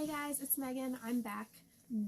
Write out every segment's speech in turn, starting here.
Hey guys, it's Megan. I'm back.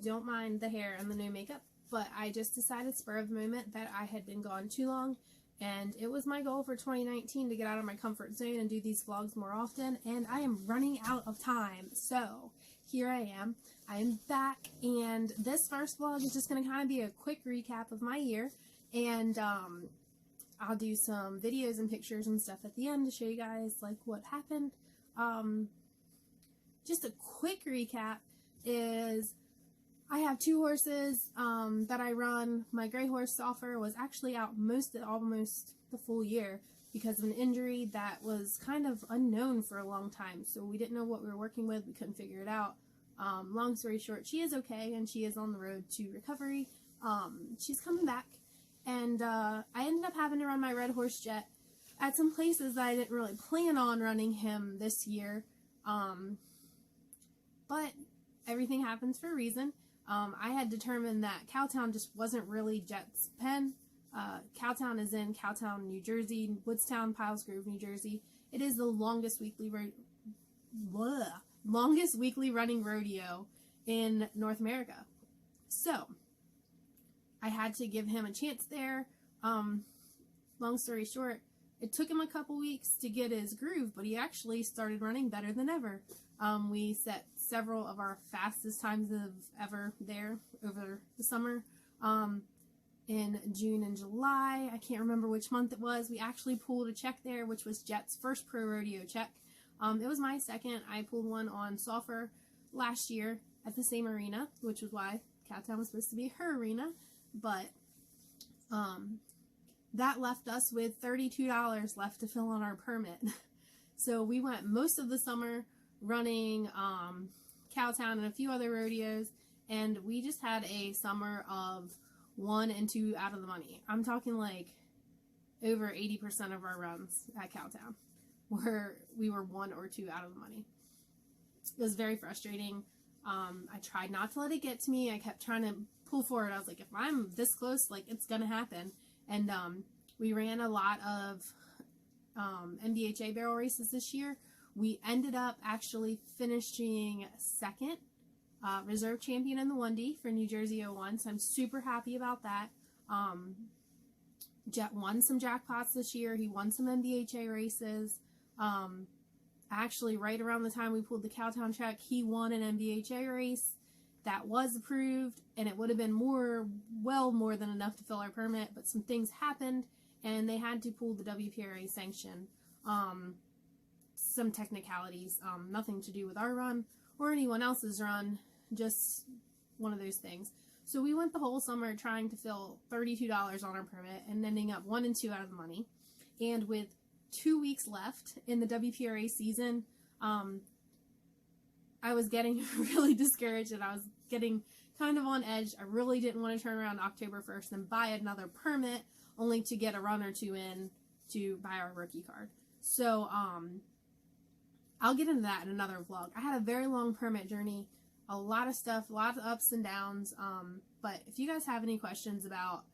Don't mind the hair and the new makeup, but I just decided spur of the moment that I had been gone too long, and it was my goal for 2019 to get out of my comfort zone and do these vlogs more often, and I am running out of time. So here I am. I am back, and this first vlog is just going to kind of be a quick recap of my year, and I'll do some videos and pictures and stuff at the end to show you guys like what happened. Just a quick recap is I have two horses that I run. My gray horse, Soffer, was actually out almost the full year because of an injury that was kind of unknown for a long time. So we didn't know what we were working with. We couldn't figure it out. Long story short, she is okay and she is on the road to recovery. She's coming back. And I ended up having to run my red horse Jet at some places that I didn't really plan on running him this year. But everything happens for a reason. I had determined that Cowtown just wasn't really Jet's pen. Cowtown is in Cowtown, New Jersey, Woodstown, Piles Grove, New Jersey. It is the longest weekly running rodeo in North America. So I had to give him a chance there. Long story short, it took him a couple weeks to get his groove, but he actually started running better than ever. We set several of our fastest times of ever there over the summer. In June and July, I can't remember which month it was, we actually pulled a check there, which was Jet's first pro rodeo check. It was my second. I pulled one on Soffer last year at the same arena, which was why Cowtown was supposed to be her arena. But that left us with $32 left to fill on our permit. So we went most of the summer running Cowtown and a few other rodeos, and we just had a summer of 1 and 2 out of the money. I'm talking like over 80% of our runs at Cowtown where we were 1 or 2 out of the money. It was very frustrating. I tried not to let it get to me. I kept trying to pull forward. I was like, if I'm this close, like, it's gonna happen. And we ran a lot of NBHA barrel races this year. We ended up actually finishing second, reserve champion in the 1D for New Jersey 01, so I'm super happy about that. Jet won some jackpots this year. He won some NBHA races. Actually, right around the time we pulled the Cowtown check, he won an NBHA race that was approved, and it would have been well more than enough to fill our permit, but some things happened, and they had to pull the WPRA sanction. Some technicalities, nothing to do with our run or anyone else's run, just one of those things. So we went the whole summer trying to fill $32 on our permit and ending up 1 and 2 out of the money. And with 2 weeks left in the WPRA season, I was getting really discouraged and I was getting kind of on edge. I really didn't want to turn around October 1st and buy another permit only to get a run or two in to buy our rookie card. So, I'll get into that in another vlog. I had a very long permit journey, a lot of stuff, a lot of ups and downs, but if you guys have any questions about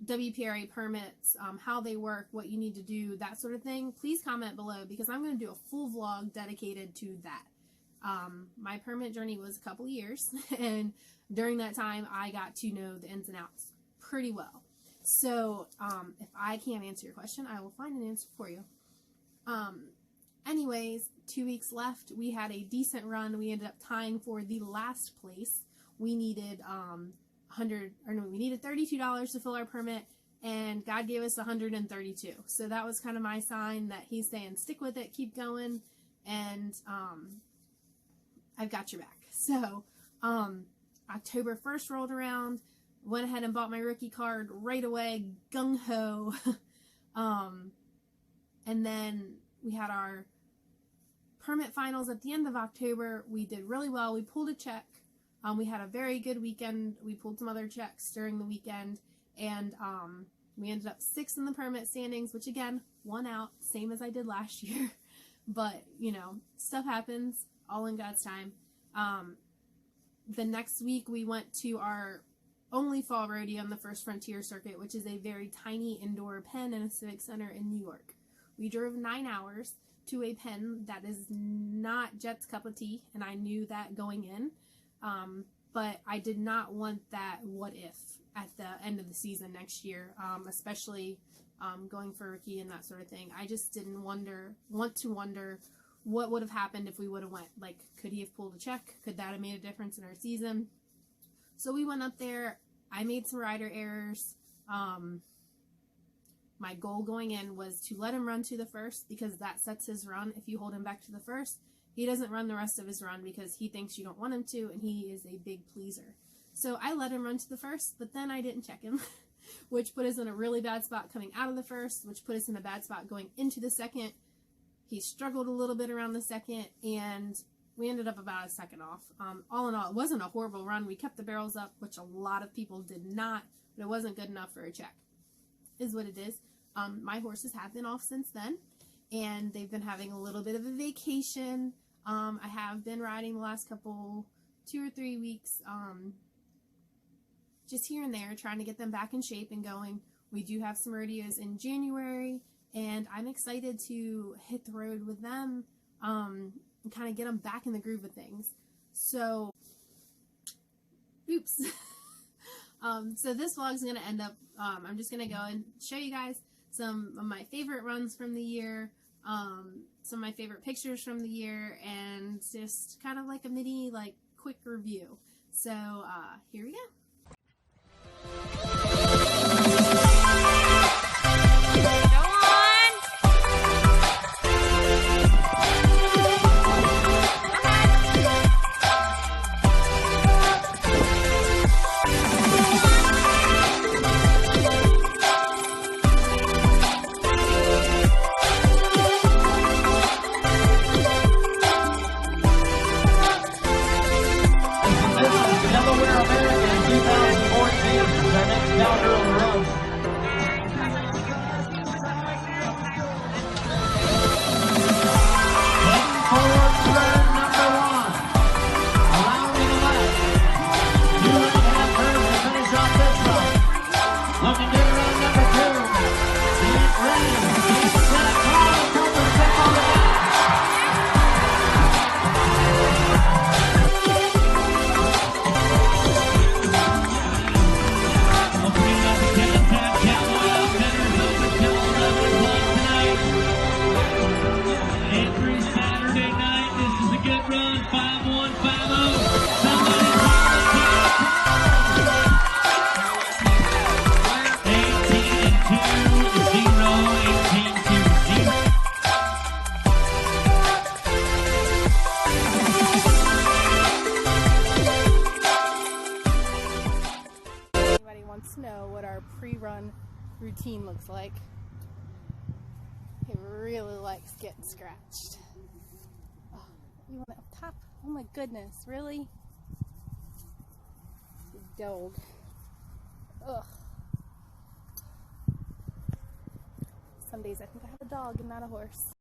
WPRA permits, how they work, what you need to do, that sort of thing, please comment below because I'm going to do a full vlog dedicated to that. My permit journey was a couple years, and during that time, I got to know the ins and outs pretty well. So, if I can't answer your question, I will find an answer for you. Anyways, 2 weeks left. We had a decent run. We ended up tying for the last place. We needed we needed $32 to fill our permit, and God gave us $132. So that was kind of my sign that He's saying, stick with it, keep going, and I've got your back. So October 1st rolled around, went ahead and bought my rookie card right away, gung-ho. And then we had our permit finals at the end of October. We did really well. We pulled a check. We had a very good weekend. We pulled some other checks during the weekend, and we ended up 6th in the permit standings, which again, 1 out, same as I did last year. But, you know, stuff happens, all in God's time. The next week we went to our only fall rodeo on the First Frontier Circuit, which is a very tiny indoor pen in a civic center in New York. We drove 9 hours. to a pen that is not Jet's cup of tea, and I knew that going in. But I did not want that what if at the end of the season next year, especially going for rookie and that sort of thing. I just didn't want to wonder what would have happened if we would have went. Like, could he have pulled a check? Could that have made a difference in our season? So we went up there. I made some rider errors. My goal going in was to let him run to the first, because that sets his run. If you hold him back to the first, he doesn't run the rest of his run because he thinks you don't want him to, and he is a big pleaser. So I let him run to the first, but then I didn't check him, which put us in a really bad spot coming out of the first, which put us in a bad spot going into the second. He struggled a little bit around the second, and we ended up about a second off. All in all, it wasn't a horrible run. We kept the barrels up, which a lot of people did not, but it wasn't good enough for a check, is what it is. My horses have been off since then, and they've been having a little bit of a vacation. I have been riding the last 2 or 3 weeks, just here and there, trying to get them back in shape and going. We do have some rodeos in January, and I'm excited to hit the road with them, and kind of get them back in the groove of things. So, oops. So this vlog is going to end up, I'm just going to go and show you guys some of my favorite runs from the year, some of my favorite pictures from the year, and just kind of like a mini, like, quick review. So, here we go. Know what our pre-run routine looks like. It really likes getting scratched. Oh, you want it up top? Oh my goodness, really? The dog. Ugh. Some days I think I have a dog and not a horse.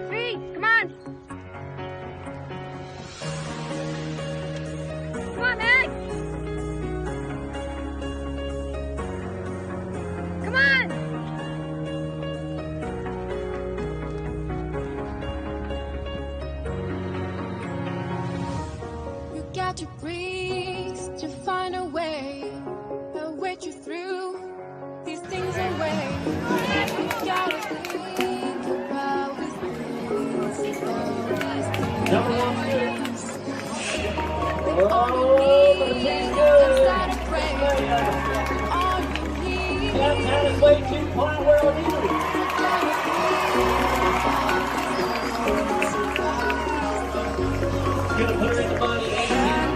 Hey, come on! Come on, Meg! Come on! You got to breathe to find a way. I'll wait you through these things away. You gotta think about these things. All you need is start to pray. All you need is way too quiet. Where are you? Gonna put her in the body.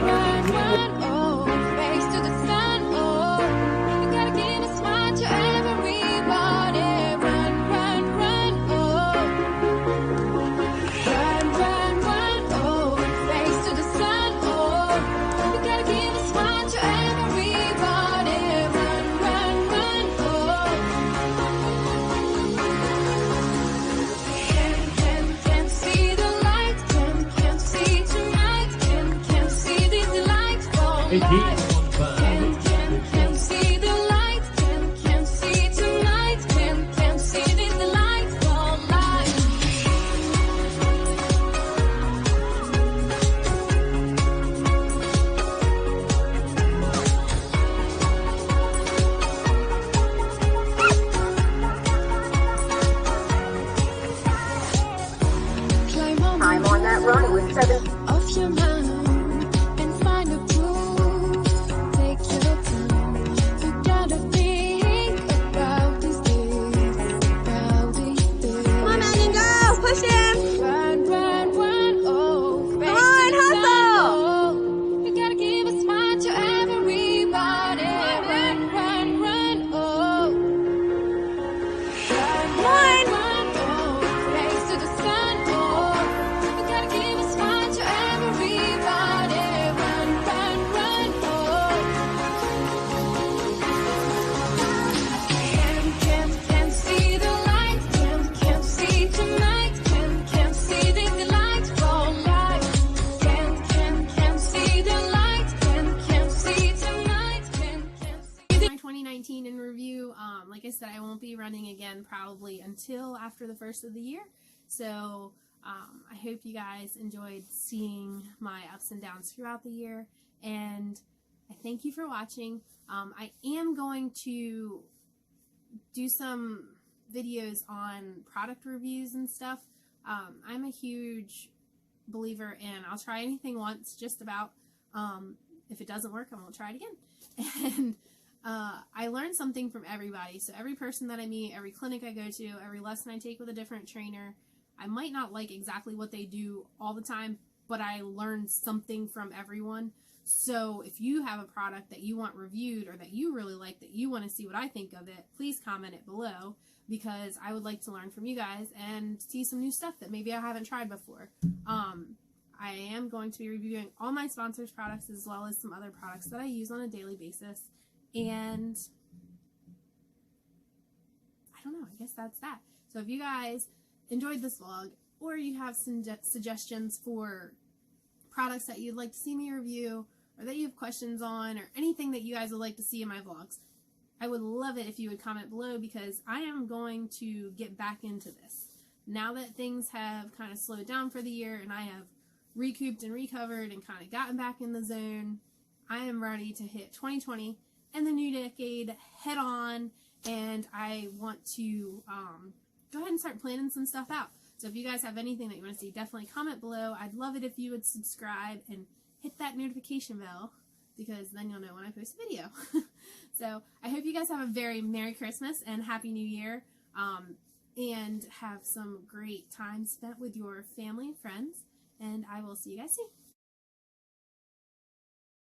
Run, oh, face to the sun, oh. You gotta give a smile to everybody. Run, oh. Run, oh, face to the sun, oh. You gotta give a smile. light. Can see the light. Can see tonight. Can see the light for life. I'm on that run with 7. Of your mind and find a groove. Take your time. You gotta think about these things. About these things. Come on, Megan, go! Push him! Run, oh. Come on, hustle! Oh. You gotta give a smile to everybody. Run, oh. Run, oh. Race to the sun, oh. You gotta give a smile to everybody. Run, oh. Can see the light. Can see tonight. Can see the light for life. Can see the light. Can see tonight. Can see. My 2019 in review. Like I said, I won't be running again probably until after the first of the year. So I hope you guys enjoyed seeing my ups and downs throughout the year. And I thank you for watching. I am going to do some videos on product reviews and stuff. I'm a huge believer in I'll try anything once, just about. If it doesn't work, I won't try it again. And I learn something from everybody. So every person that I meet, every clinic I go to, every lesson I take with a different trainer, I might not like exactly what they do all the time, but I learn something from everyone. So if you have a product that you want reviewed or that you really like, that you want to see what I think of it, please comment it below, because I would like to learn from you guys and see some new stuff that maybe I haven't tried before. I am going to be reviewing all my sponsors' products as well as some other products that I use on a daily basis. And I don't know, I guess that's that. So if you guys enjoyed this vlog, or you have some suggestions for products that you'd like to see me review, or that you have questions on, or anything that you guys would like to see in my vlogs, I would love it if you would comment below, because I am going to get back into this. Now that things have kind of slowed down for the year and I have recouped and recovered and kind of gotten back in the zone, I am ready to hit 2020 and the new decade head on, and I want to go ahead and start planning some stuff out. So if you guys have anything that you want to see, definitely comment below. I'd love it if you would subscribe and hit that notification bell, because then you'll know when I post a video. So I hope you guys have a very Merry Christmas and Happy New Year, and have some great time spent with your family and friends, and I will see you guys soon.